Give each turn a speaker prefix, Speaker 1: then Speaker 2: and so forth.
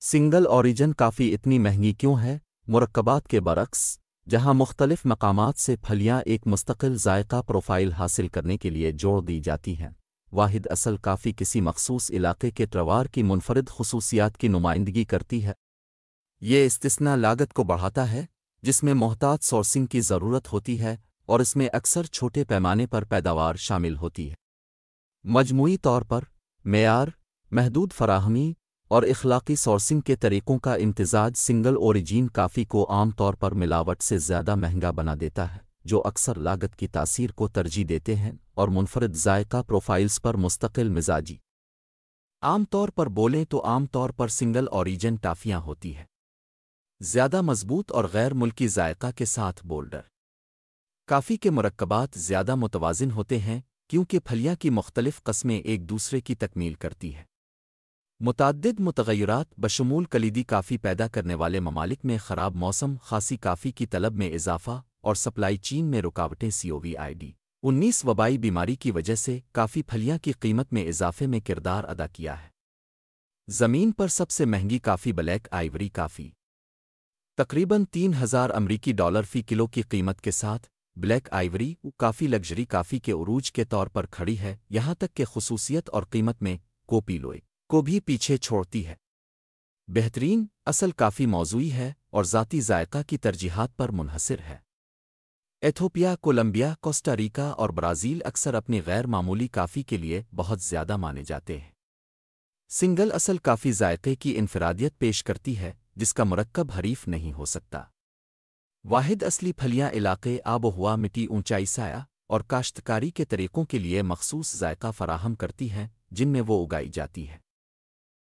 Speaker 1: Single origin کافی اتنی مہنگی کیوں ہے؟ مرکبات کے برعکس، جہاں مختلف مقامات سے پھلیاں ایک مستقل ذائقہ پروفائل حاصل کرنے کے لیے جوڑ دی جاتی ہیں، واحد اصل کافی کسی مخصوص علاقے کے تروار کی منفرد خصوصیات کی نمائندگی کرتی ہے۔ یہ استثناء لاگت کو بڑھاتا ہے، جس میں محتاط سورسنگ کی ضرورت ہوتی ہے، اور اس میں اکثر چھوٹے پیمانے پر پیداوار شامل ہوتی ہے۔ مجموعی طور پر، معیار، محدود فراہمی اور اخلاقی سورسنگ کے طریقوں کا امتزاج سنگل اوریجین کافی کو عام طور پر ملاوٹ سے زیادہ مہنگا بنا دیتا ہے، جو اکثر لاگت کی تاثیر کو ترجیح دیتے ہیں اور منفرد ذائقہ پروفائلز پر مستقل مزاجی۔ عام طور پر بولیں تو عام طور پر سنگل اوریجن ٹافیاں ہوتی ہے، زیادہ مضبوط اور غیر ملکی ذائقہ کے ساتھ بولڈر۔ کافی کے مرکبات زیادہ متوازن ہوتے ہیں کیونکہ پھلیاں کی مختلف قسمیں ایک دوسرے کی تکمیل کرتی ہیں۔ متعدد متغیرات بشمول کلیدی کافی پیدا کرنے والے ممالک میں خراب موسم، خاصی کافی کی طلب میں اضافہ اور سپلائی چین میں رکاوٹیں COVID-19 وبائی بیماری کی وجہ سے کافی پھلیاں کی قیمت میں اضافے میں کردار ادا کیا ہے۔ زمین پر سب سے مہنگی کافی بلیک آئیوری کافی تقریباً $3000 فی کلو کی قیمت کے ساتھ، بلیک آئیوری کافی لگژری کافی کے عروج کے طور پر کھڑی ہے، یہاں تک کہ خصوصیت اور قیمت میں کوپیلوئے کو بھی پیچھے چھوڑتی ہے۔ بہترین اصل کافی موضوعی ہے اور ذاتی ذائقہ کی ترجیحات پر منحصر ہے۔ ایتھوپیا، کولمبیا، کوسٹا ریکا اور برازیل اکثر اپنی غیر معمولی کافی کے لیے بہت زیادہ مانے جاتے ہیں۔ سنگل اصل کافی ذائقے کی انفرادیت پیش کرتی ہے جس کا مرکب حریف نہیں ہو سکتا۔ واحد اصلی پھلیاں علاقے، آب و ہوا، مٹی، اونچائی، سایہ اور کاشتکاری کے طریقوں کے لیے مخصوص ذائقہ فراہم کرتی ہیں جن میں وہ اگائی جاتی ہے۔